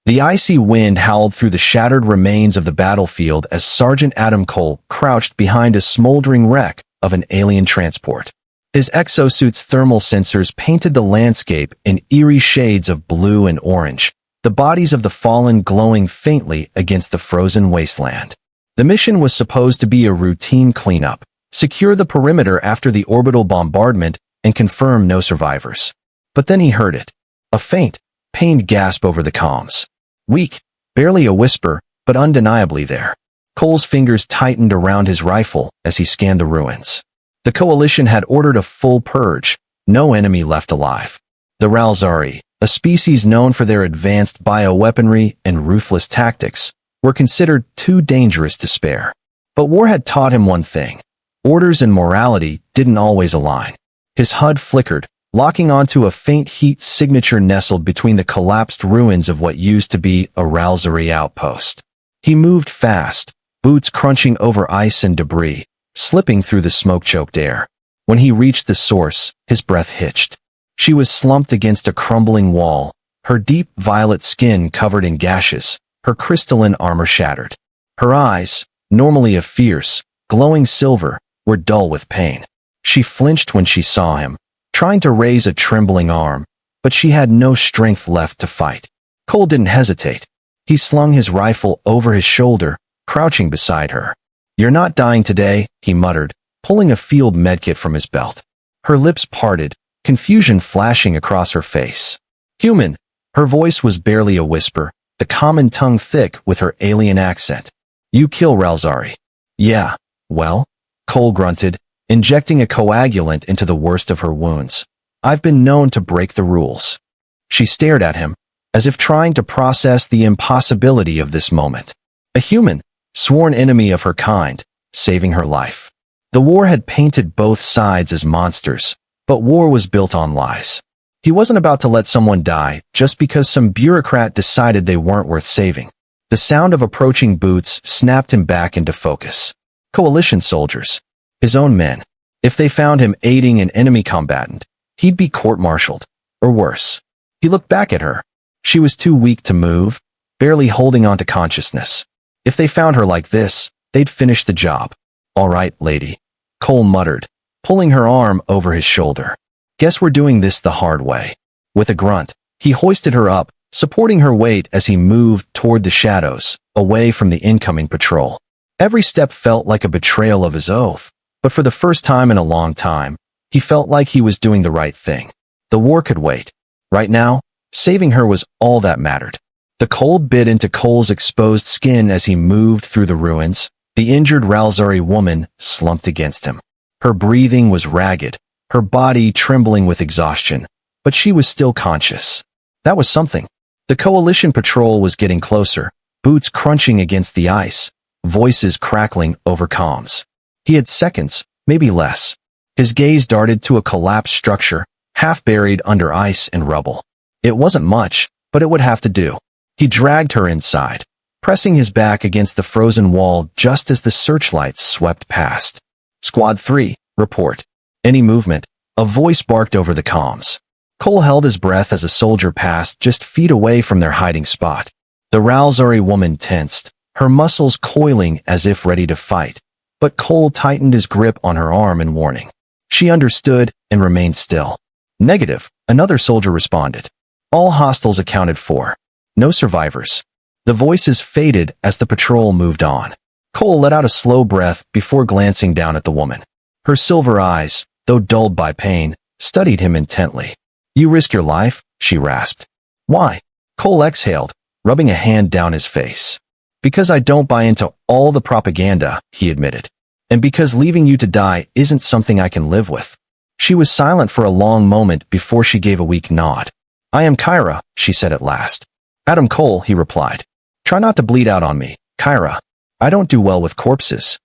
The icy wind howled through the shattered remains of the battlefield as Sergeant Adam Cole crouched behind a smoldering wreck of an alien transport. His exosuit's thermal sensors painted the landscape in eerie shades of blue and orange, the bodies of the fallen glowing faintly against the frozen wasteland. The mission was supposed to be a routine cleanup, secure the perimeter after the orbital bombardment, and confirm no survivors. But then he heard it. A faint, pained gasp over the comms. Weak, barely a whisper, but undeniably there. Cole's fingers tightened around his rifle as he scanned the ruins. The Coalition had ordered a full purge, no enemy left alive. The Ral'Zari, a species known for their advanced bioweaponry and ruthless tactics, were considered too dangerous to spare. But war had taught him one thing. Orders and morality didn't always align. His HUD flickered, locking onto a faint heat signature nestled between the collapsed ruins of what used to be a Ral'Zari outpost. He moved fast, boots crunching over ice and debris, slipping through the smoke-choked air. When he reached the source, his breath hitched. She was slumped against a crumbling wall, her deep violet skin covered in gashes, her crystalline armor shattered. Her eyes, normally a fierce, glowing silver, were dull with pain. She flinched when she saw him, trying to raise a trembling arm, but she had no strength left to fight. Cole didn't hesitate. He slung his rifle over his shoulder, crouching beside her. "You're not dying today," he muttered, pulling a field medkit from his belt. Her lips parted, confusion flashing across her face. "Human." Her voice was barely a whisper, the common tongue thick with her alien accent. "You kill Ral'Zari." "Yeah, well," Cole grunted, injecting a coagulant into the worst of her wounds. "I've been known to break the rules." She stared at him, as if trying to process the impossibility of this moment. A human, sworn enemy of her kind, saving her life. The war had painted both sides as monsters, but war was built on lies. He wasn't about to let someone die just because some bureaucrat decided they weren't worth saving. The sound of approaching boots snapped him back into focus. Coalition soldiers. His own men. If they found him aiding an enemy combatant, he'd be court-martialed. Or worse. He looked back at her. She was too weak to move, barely holding on to consciousness. If they found her like this, they'd finish the job. "All right, lady," Cole muttered, pulling her arm over his shoulder. "Guess we're doing this the hard way." With a grunt, he hoisted her up, supporting her weight as he moved toward the shadows, away from the incoming patrol. Every step felt like a betrayal of his oath, but for the first time in a long time, he felt like he was doing the right thing. The war could wait. Right now, saving her was all that mattered. The cold bit into Cole's exposed skin as he moved through the ruins. The injured Ral'Zari woman slumped against him. Her breathing was ragged, her body trembling with exhaustion, but she was still conscious. That was something. The Coalition patrol was getting closer, boots crunching against the ice, voices crackling over comms. He had seconds, maybe less. His gaze darted to a collapsed structure, half buried under ice and rubble. It wasn't much, but it would have to do. He dragged her inside, pressing his back against the frozen wall just as the searchlights swept past. "Squad 3, report." "Any movement?" A voice barked over the comms. Cole held his breath as a soldier passed just feet away from their hiding spot. The Ral'Zari woman tensed, her muscles coiling as if ready to fight, but Cole tightened his grip on her arm in warning. She understood and remained still. "Negative," another soldier responded. "All hostiles accounted for. No survivors." The voices faded as the patrol moved on. Cole let out a slow breath before glancing down at the woman. Her silver eyes, though dulled by pain, studied him intently. "You risk your life?" she rasped. "Why?" Cole exhaled, rubbing a hand down his face. "Because I don't buy into all the propaganda," he admitted. "And because leaving you to die isn't something I can live with." She was silent for a long moment before she gave a weak nod. "I am Kyra," she said at last. "Adam Cole," he replied. "Try not to bleed out on me, Kyra. I don't do well with corpses."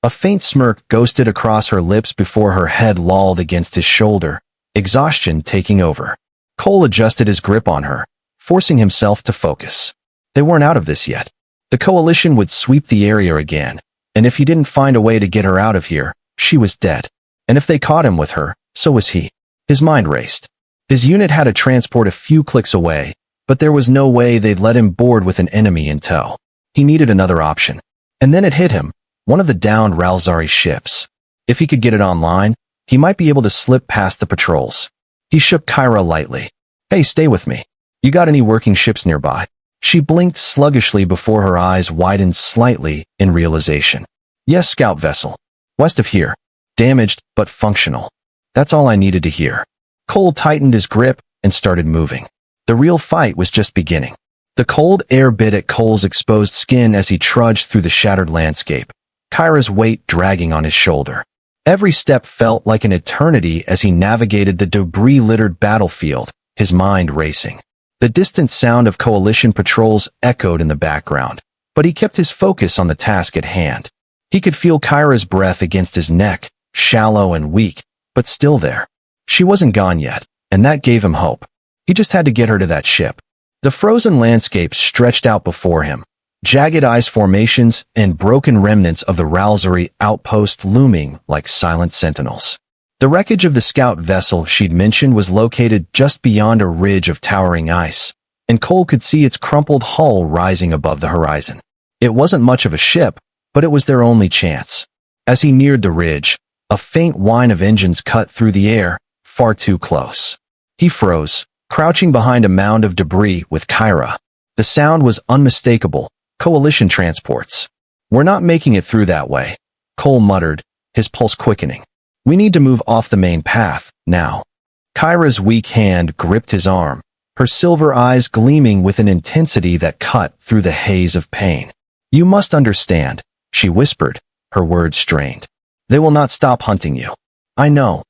A faint smirk ghosted across her lips before her head lolled against his shoulder, exhaustion taking over. Cole adjusted his grip on her, forcing himself to focus. They weren't out of this yet. The Coalition would sweep the area again, and if he didn't find a way to get her out of here, she was dead. And if they caught him with her, so was he. His mind raced. His unit had a transport a few clicks away, but there was no way they'd let him board with an enemy in tow. He needed another option. And then it hit him, one of the downed Ral'Zari ships. If he could get it online, he might be able to slip past the patrols. He shook Kyra lightly. Hey, stay with me. You got any working ships nearby? She blinked sluggishly before her eyes widened slightly in realization. Yes, scout vessel. West of here. Damaged, but functional. That's all I needed to hear. Cole tightened his grip and started moving. The real fight was just beginning. The cold air bit at Cole's exposed skin as he trudged through the shattered landscape, Kyra's weight dragging on his shoulder. Every step felt like an eternity as he navigated the debris-littered battlefield, his mind racing. The distant sound of coalition patrols echoed in the background, but he kept his focus on the task at hand. He could feel Kyra's breath against his neck, shallow and weak, but still there. She wasn't gone yet, and that gave him hope. He just had to get her to that ship. The frozen landscape stretched out before him, jagged ice formations and broken remnants of the Ral'Zari outpost looming like silent sentinels. The wreckage of the scout vessel she'd mentioned was located just beyond a ridge of towering ice, and Cole could see its crumpled hull rising above the horizon. It wasn't much of a ship, but it was their only chance. As he neared the ridge, a faint whine of engines cut through the air, far too close. He froze, crouching behind a mound of debris with Kyra. The sound was unmistakable. Coalition transports. We're not making it through that way, Cole muttered, his pulse quickening. We need to move off the main path, now. Kyra's weak hand gripped his arm, her silver eyes gleaming with an intensity that cut through the haze of pain. You must understand, she whispered, her words strained. They will not stop hunting you. I know,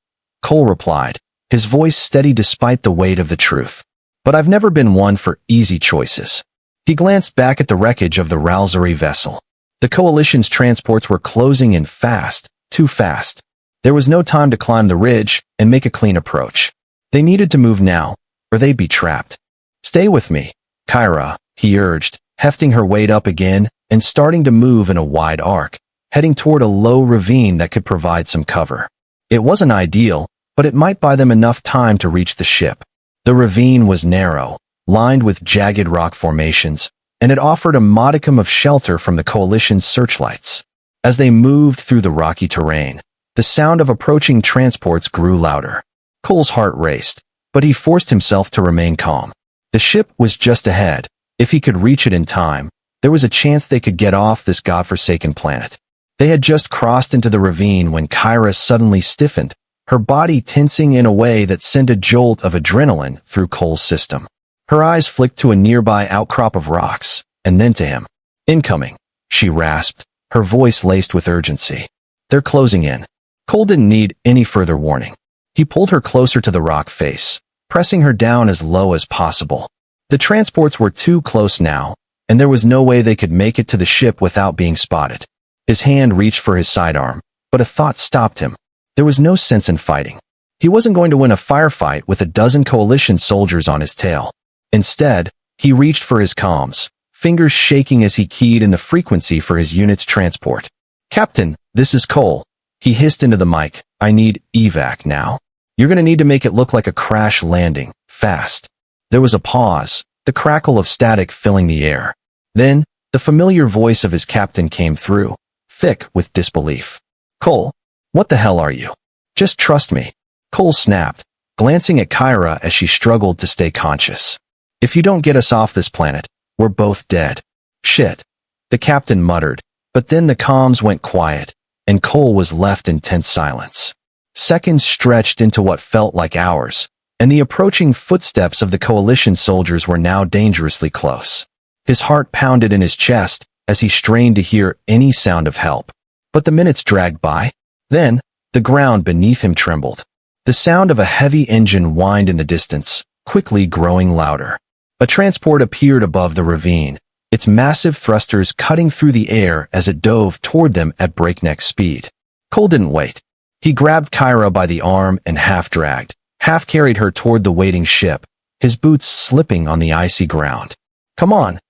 Cole replied, his voice steady despite the weight of the truth. But I've never been one for easy choices. He glanced back at the wreckage of the Ral'Zari vessel. The coalition's transports were closing in fast, too fast. There was no time to climb the ridge and make a clean approach. They needed to move now, or they'd be trapped. Stay with me, Kyra, he urged, hefting her weight up again and starting to move in a wide arc, heading toward a low ravine that could provide some cover. It wasn't ideal, but it might buy them enough time to reach the ship. The ravine was narrow, lined with jagged rock formations, and it offered a modicum of shelter from the coalition's searchlights. As they moved through the rocky terrain, the sound of approaching transports grew louder. Cole's heart raced, but he forced himself to remain calm. The ship was just ahead. If he could reach it in time, there was a chance they could get off this godforsaken planet. They had just crossed into the ravine when Kyra suddenly stiffened, her body tensing in a way that sent a jolt of adrenaline through Cole's system. Her eyes flicked to a nearby outcrop of rocks, and then to him. Incoming, she rasped, her voice laced with urgency. They're closing in. Cole didn't need any further warning. He pulled her closer to the rock face, pressing her down as low as possible. The transports were too close now, and there was no way they could make it to the ship without being spotted. His hand reached for his sidearm, but a thought stopped him. There was no sense in fighting. He wasn't going to win a firefight with a dozen coalition soldiers on his tail. Instead, he reached for his comms, fingers shaking as he keyed in the frequency for his unit's transport. Captain, this is Cole. He hissed into the mic. I need evac now. You're going to need to make it look like a crash landing, fast. There was a pause, the crackle of static filling the air. Then, the familiar voice of his captain came through, thick with disbelief. Cole, what the hell are you? Just trust me. Cole snapped, glancing at Kyra as she struggled to stay conscious. If you don't get us off this planet, we're both dead. Shit. The captain muttered, but then the comms went quiet, and Cole was left in tense silence. Seconds stretched into what felt like hours, and the approaching footsteps of the coalition soldiers were now dangerously close. His heart pounded in his chest as he strained to hear any sound of help. But the minutes dragged by. Then, the ground beneath him trembled. The sound of a heavy engine whined in the distance, quickly growing louder. A transport appeared above the ravine, its massive thrusters cutting through the air as it dove toward them at breakneck speed. Cole didn't wait. He grabbed Kyra by the arm and half-dragged, half-carried her toward the waiting ship, his boots slipping on the icy ground. Come on,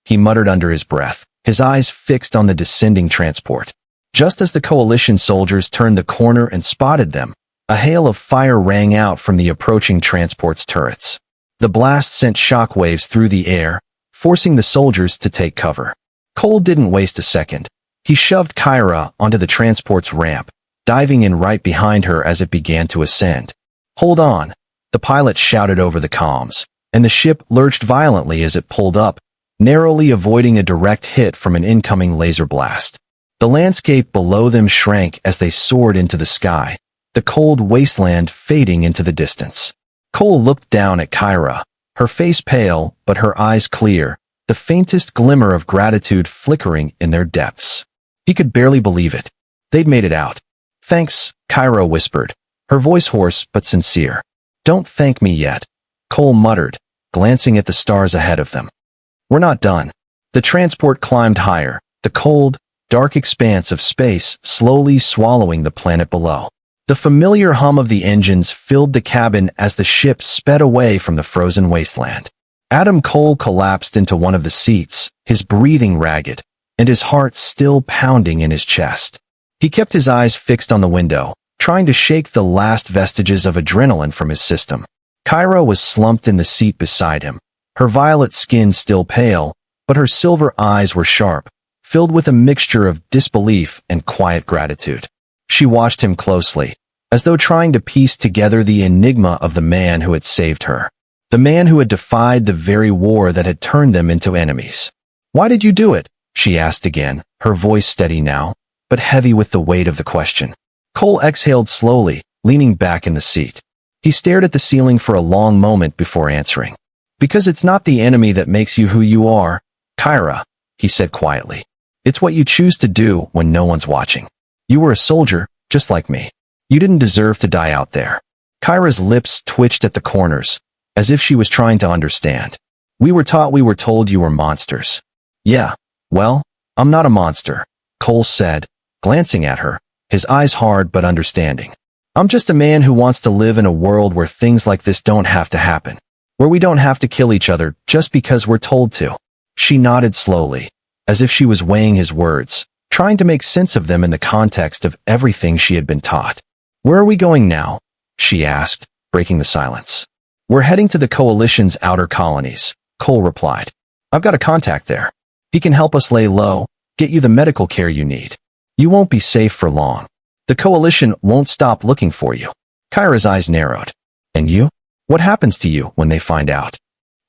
he muttered under his breath, his eyes fixed on the descending transport. Just as the coalition soldiers turned the corner and spotted them, a hail of fire rang out from the approaching transport's turrets. The blast sent shockwaves through the air, forcing the soldiers to take cover. Cole didn't waste a second. He shoved Kyra onto the transport's ramp, diving in right behind her as it began to ascend. "Hold on," the pilot shouted over the comms, and the ship lurched violently as it pulled up, narrowly avoiding a direct hit from an incoming laser blast. The landscape below them shrank as they soared into the sky, the cold wasteland fading into the distance. Cole looked down at Kyra, her face pale but her eyes clear, the faintest glimmer of gratitude flickering in their depths. He could barely believe it. They'd made it out. "Thanks," Kyra whispered, her voice hoarse but sincere. "Don't thank me yet," Cole muttered, glancing at the stars ahead of them. "We're not done." The transport climbed higher, the cold, dark expanse of space slowly swallowing the planet below. The familiar hum of the engines filled the cabin as the ship sped away from the frozen wasteland. Adam Cole collapsed into one of the seats, his breathing ragged, and his heart still pounding in his chest. He kept his eyes fixed on the window, trying to shake the last vestiges of adrenaline from his system. Kyra was slumped in the seat beside him, her violet skin still pale, but her silver eyes were sharp, filled with a mixture of disbelief and quiet gratitude. She watched him closely, as though trying to piece together the enigma of the man who had saved her, the man who had defied the very war that had turned them into enemies. "Why did you do it?" she asked again, her voice steady now, but heavy with the weight of the question. Cole exhaled slowly, leaning back in the seat. He stared at the ceiling for a long moment before answering. "Because it's not the enemy that makes you who you are, Kyra," he said quietly. "It's what you choose to do when no one's watching. You were a soldier, just like me. You didn't deserve to die out there." Kyra's lips twitched at the corners, as if she was trying to understand. We were told you were monsters." "Yeah, well, I'm not a monster," Cole said, glancing at her, his eyes hard but understanding. "I'm just a man who wants to live in a world where things like this don't have to happen, where we don't have to kill each other just because we're told to." She nodded slowly, as if she was weighing his words, trying to make sense of them in the context of everything she had been taught. "Where are we going now?" she asked, breaking the silence. "We're heading to the Coalition's outer colonies," Cole replied. "I've got a contact there. He can help us lay low, get you the medical care you need. You won't be safe for long. The Coalition won't stop looking for you." Kyra's eyes narrowed. "And you? What happens to you when they find out?"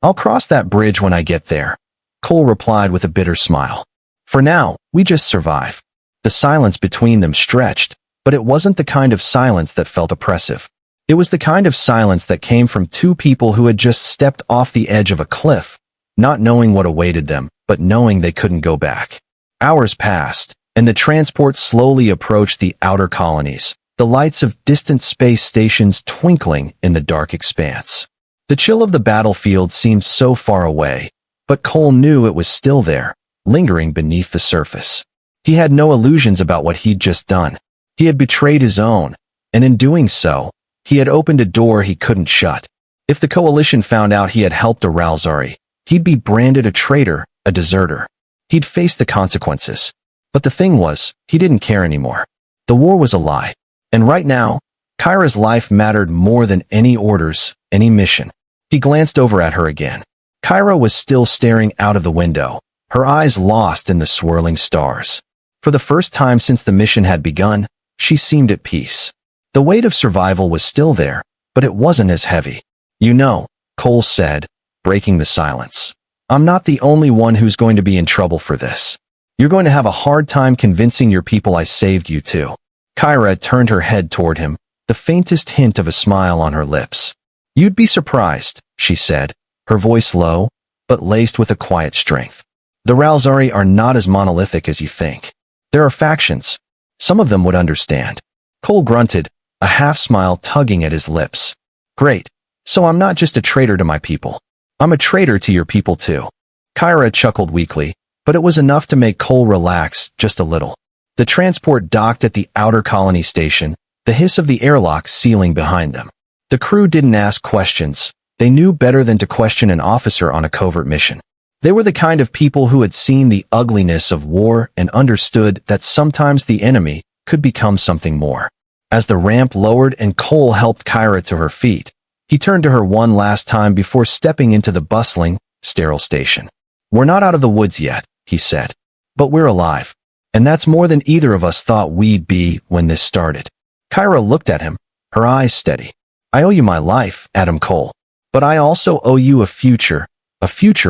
"I'll cross that bridge when I get there," Cole replied with a bitter smile. "For now, we just survive." The silence between them stretched, but it wasn't the kind of silence that felt oppressive. It was the kind of silence that came from two people who had just stepped off the edge of a cliff, not knowing what awaited them, but knowing they couldn't go back. Hours passed, and the transport slowly approached the outer colonies, the lights of distant space stations twinkling in the dark expanse. The chill of the battlefield seemed so far away, but Cole knew it was still there, lingering beneath the surface. He had no illusions about what he'd just done. He had betrayed his own, and in doing so, he had opened a door he couldn't shut. If the Coalition found out he had helped a Ral'Zari, he'd be branded a traitor, a deserter. He'd face the consequences. But the thing was, he didn't care anymore. The war was a lie. And right now, Kyra's life mattered more than any orders, any mission. He glanced over at her again. Kyra was still staring out of the window, her eyes lost in the swirling stars. For the first time since the mission had begun, she seemed at peace. The weight of survival was still there, but it wasn't as heavy. "You know," Cole said, breaking the silence, "I'm not the only one who's going to be in trouble for this. You're going to have a hard time convincing your people I saved you too." Kyra turned her head toward him, the faintest hint of a smile on her lips. "You'd be surprised," she said, her voice low, but laced with a quiet strength. "The Ral'Zari are not as monolithic as you think. There are factions. Some of them would understand." Cole grunted, a half-smile tugging at his lips. "Great. So I'm not just a traitor to my people. I'm a traitor to your people too." Kyra chuckled weakly, but it was enough to make Cole relax just a little. The transport docked at the outer colony station, the hiss of the airlock sealing behind them. The crew didn't ask questions. They knew better than to question an officer on a covert mission. They were the kind of people who had seen the ugliness of war and understood that sometimes the enemy could become something more. As the ramp lowered and Cole helped Kyra to her feet, He turned to her one last time before stepping into the bustling, sterile station. "We're not out of the woods yet," he said. "But we're alive. And that's more than either of us thought we'd be when this started." Kyra looked at him, her eyes steady. "I owe you my life, Adam Cole. But I also owe you a future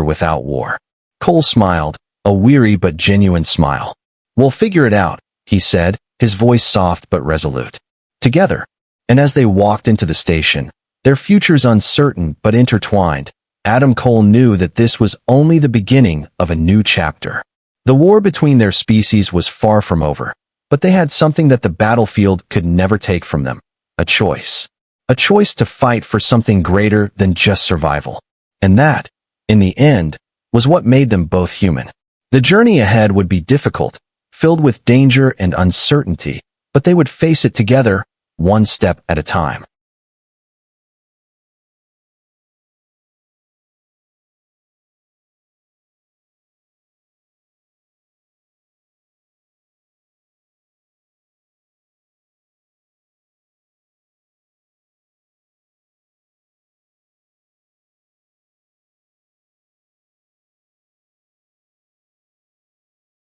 without war." Cole smiled, a weary but genuine smile. "We'll figure it out," he said, his voice soft but resolute. Together. And as they walked into the station, their futures uncertain but intertwined, Adam Cole knew that this was only the beginning of a new chapter. The war between their species was far from over, but they had something that the battlefield could never take from them: a choice. A choice to fight for something greater than just survival. And that, in the end, was what made them both human. The journey ahead would be difficult, filled with danger and uncertainty, but they would face it together, one step at a time.